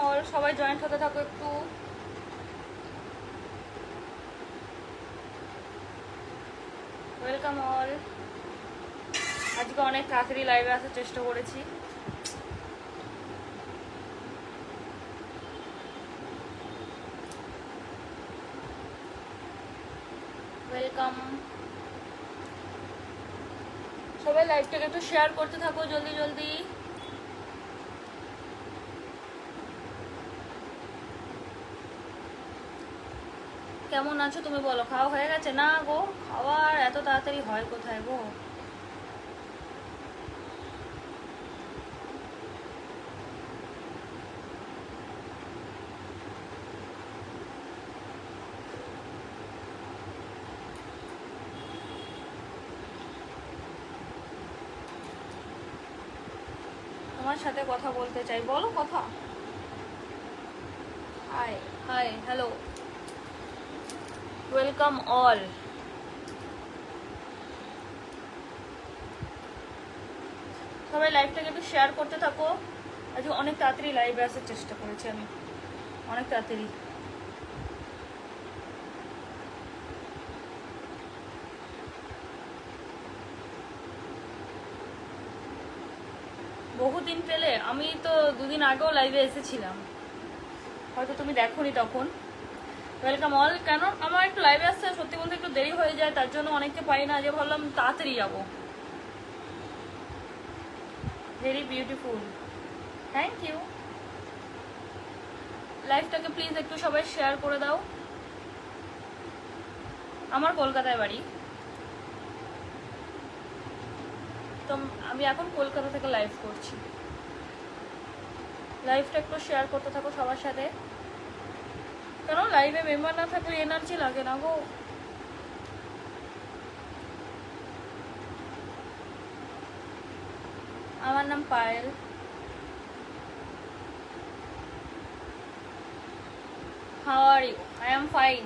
All, সবাই joint হতে থাকো একটু। Welcome all. আজকে অনেক তাড়াতাড়ি লাইভে আসার চেষ্টা করেছি। ওয়েলকাম। সবাই লাইভটাকে একটু শেয়ার করতে থাকো জলদি জলদি। কেমন আছো তুমি বলো? খাওয়া হয়ে গেছে? না গো, খাওয়ার এত তাড়াতাড়ি হয় কোথায় গো? তোমার সাথে কথা বলতে চাই, বলো কথা। High hi hello, welcome all. সবাই লাইভটাকে একটু শেয়ার করতে থাকো। আজকে অনেক তাড়াতাড়ি লাইভে আসার চেষ্টা করেছি আমি, অনেক তাড়াতাড়ি। বহুদিন পেলে, আমি তো দুদিন আগেও লাইভে এসেছিলাম, হয়তো তুমি দেখোনি তখন। Welcome all. কেন আমার একটু লাইভে আসতে সত্যি বলতে একটু দেরি হয়ে যায়, তার জন্য অনেককে পাই না, যে ভাবলাম তাড়াতাড়ি যাবো। Very beautiful, thank you. লাইভটাকে প্লিজ একটু সবাই শেয়ার করে দাও। আমার কলকাতায় বাড়ি, তো আমি এখন কলকাতা থেকে লাইভ করছি। লাইভটা একটু শেয়ার করতে থাকো সবার সাথে। কেন লাইভে মেম্বার না থাকলে এনার্জি লাগে না গো। আমার নাম Payel. How are you? I am fine.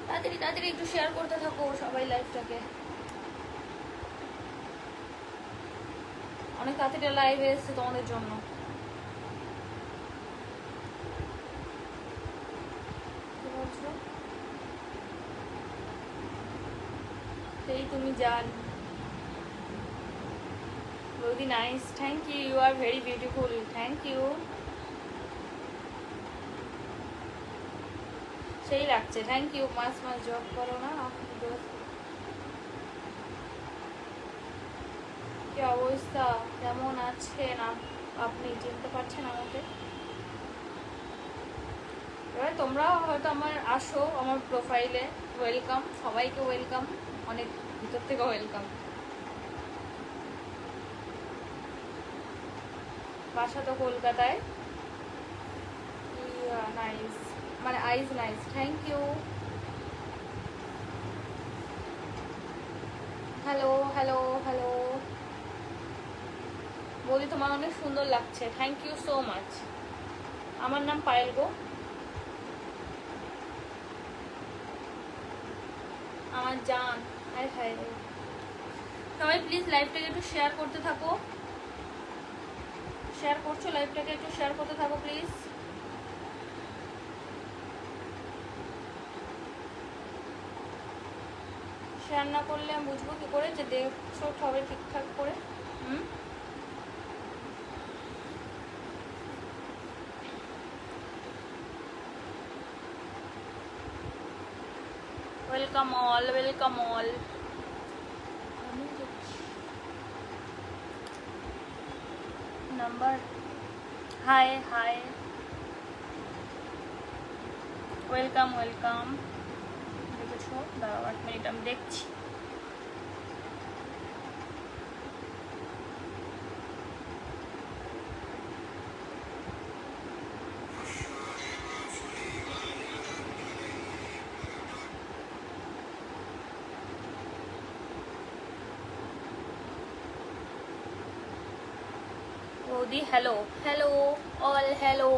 তাড়াতাড়ি তাড়াতাড়ি একটু শেয়ার করতে থাকো সবাই লাইভটাকে। অনেক তাড়াতাড়ি লাইভে এসেছে তোমাদের জন্য। কি বলছো? সেই তুমি জান। Very nice, thank you. You are very beautiful. Thank you. সেই লাগছে, থ্যাংক ইউ। মাস মাস জব করো না। কি অবস্থা, কেমন আছেন আপনি? চিনতে পারছেন আমাকে? এবার তোমরাও হয়তো আমার আসো আমার প্রোফাইলে, ওয়েলকাম সবাইকে, ওয়েলকাম, অনেক ভিতর থেকে ওয়েলকাম। বাসা তো কলকাতায়। নাইস, মানে আইজ nice, thank you. Hello hello hello. বলি তোমার অনেক সুন্দর লাগছে, থ্যাংক ইউ সো মাচ। আমার নাম পায়েল গো। আমার জান। High high. সবাই প্লিজ লাইভটাকে একটু শেয়ার করতে থাকো। শেয়ার করছো লাইভটাকে, একটু শেয়ার করতে থাকো প্লিজ। শেয়ার না করলে আমি বুঝবো কি করে যে দেখছো সবাই ঠিকঠাক করে? Welcome all, welcome all. Number, high high, welcome welcome. দেখেছো? দাঁড়াও 8 মিনিট, আমি দেখছি। বৌদি হ্যালো হ্যালো অল, হ্যালো।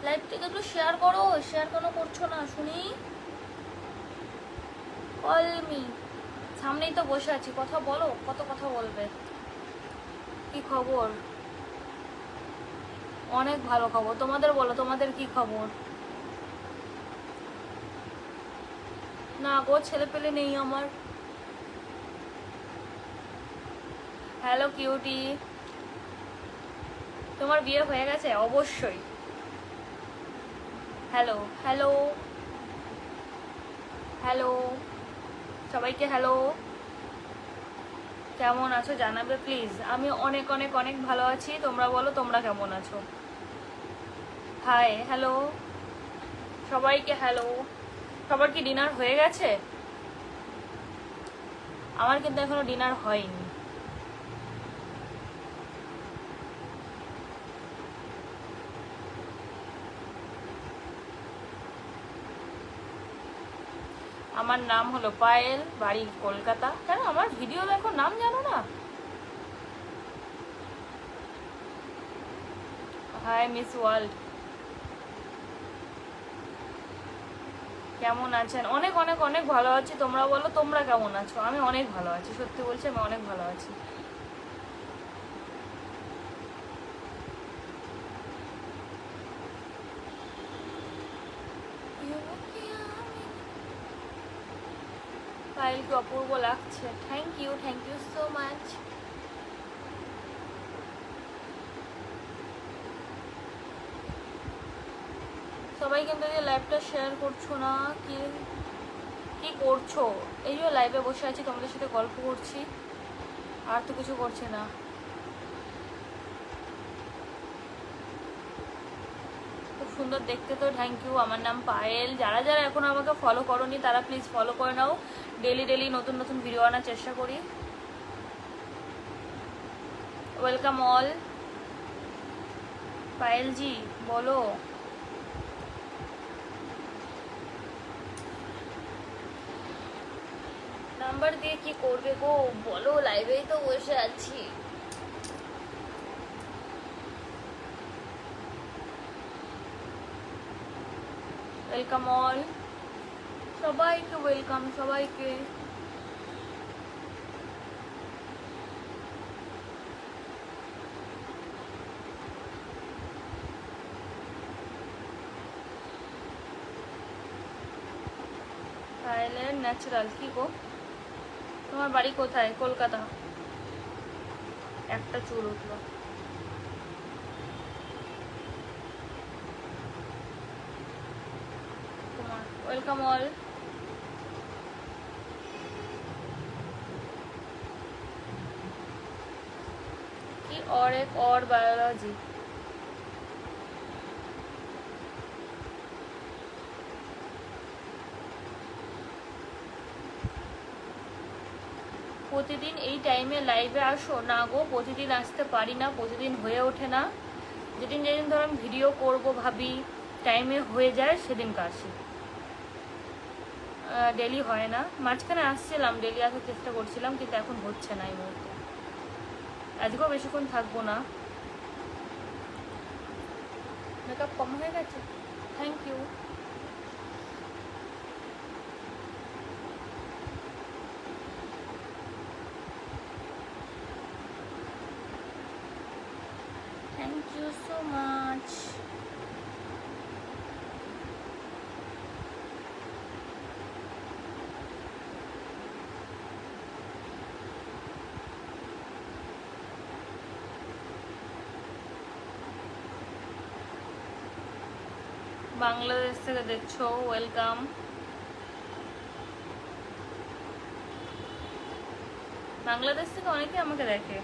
লাইভটাকে একটু শেয়ার করো, শেয়ার কেন করছো না শুনি? Call me. সামনেই তো বসে আছি, কথা বলো, কত কথা বলবে? কি খবর? অনেক ভালো খবর। তোমাদের বলো, তোমাদের কি খবর? না গো, ছেলে পেলে নেই আমার। হ্যালো কিউটি, তোমার বিয়ে হয়ে গেছে? অবশ্যই। হ্যালো হ্যালো হ্যালো, সবাইকে হ্যালো। কেমন আছো জানাবে প্লিজ। আমি অনেক অনেক অনেক ভালো আছি। তোমরা বলো, তোমরা কেমন আছো? হাই হ্যালো সবাইকে হ্যালো। সবার কি ডিনার হয়ে গেছে? আমার কিন্তু এখনো ডিনার হয়নি। আমার নাম হলো পায়েল, বাড়ি কলকাতা। কেন আমার ভিডিও দেখো, নাম জানো না? হাই মিস ওয়ার্ল্ড, কেমন আছেন? অনেক অনেক অনেক ভালো আছি। তোমরা বলো, তোমরা কেমন আছো? আমি অনেক ভালো আছি, সত্যি বলছি আমি অনেক ভালো আছি। পায়েলকে অপূর্ব লাগছে। Thank you so much. সবাই কিন্তু এই লাইভটা শেয়ার করছো না, কি কি করছো? এই যে লাইভে বসে আছি, তোমাদের সাথে গল্প করছি, আর তো কিছু করছি না। খুব সুন্দর দেখতে তো, থ্যাংক ইউ। আমার নাম পায়েল। যারা যারা এখনো আমাকে ফলো করোনি তারা প্লিজ ফলো করে নাও। ডেলি ডেলি নতুন নতুন ভিডিও আনার চেষ্টা করি। Welcome all. পায়েল জি বলো। নাম্বার দিয়ে কি করবে গো বলো, লাইভেই তো বসে আছি। ওয়েলকাম অল, সবাইকে ওয়েলকাম, সবাইকে। পায়েলের ন্যাচারাল কি গো? তোমার বাড়ি কোথায়? কলকাতা। একটা চুল উঠলো। তোমার ওয়েলকাম অল। কি और एक और बायोलॉजी। প্রতিদিন এই টাইমে লাইভে আসো? না গো, প্রতিদিন আসতে পারি না, প্রতিদিন হয়ে ওঠে না। যেদিন যেদিন ধরো আমি ভিডিও করবো ভাবি, টাইমে হয়ে যায়, সেদিনকে আসি। ডেলি হয় না। মাঝখানে আসছিলাম, ডেলি আসার চেষ্টা করছিলাম, কিন্তু এখন হচ্ছে না এই মুহূর্তে। আজকেও বেশিক্ষণ থাকবো না। মেকআপ কম হয়ে গেছে? Thank you. Thank you so much. Bangladesh থেকে দেখছো, ওয়েলকাম। বাংলাদেশ থেকে অনেকে আমাকে দেখে।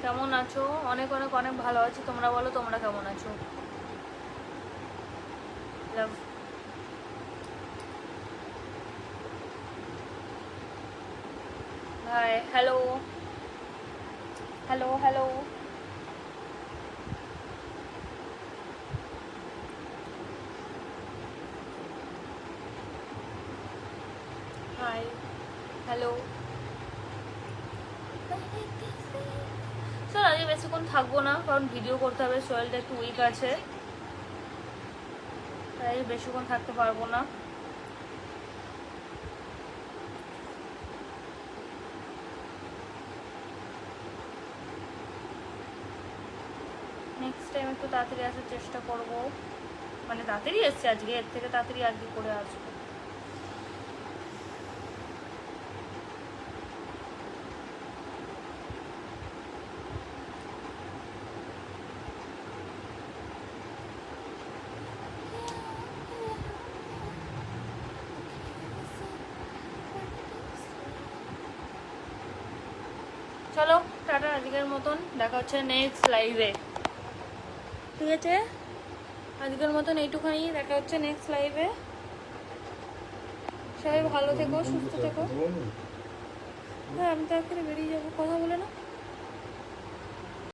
কেমন আছো? অনেক অনেক অনেক ভালো আছি। তোমরা বলো, তোমরা কেমন আছো? Love. Hi hello hello hello. Hi hello. Sir আজকে বেশিক্ষণ থাকবো না, কারণ ভিডিও করতে হবে, শরীরটা একটু উইক আছে, তাই বেশিক্ষণ থাকতে পারবো না। নেক্সট টাইম একটু তাড়াতাড়ি আসার চেষ্টা করব, মানে তাড়াতাড়ি এসছে আজকে, এর থেকে তাড়াতাড়ি আজকে করে আসবো। চলো টাটা, আজকের মতন দেখা হচ্ছে নেক্সট লাইভে, ঠিক আছে? আজকের মতন এইটুখানি, দেখা হচ্ছে নেক্সট লাইভে। সবাই ভালো থেকো, সুস্থ থেকো। হ্যাঁ আমি তো এখানে বেরিয়ে যাবো, কথা বলে না।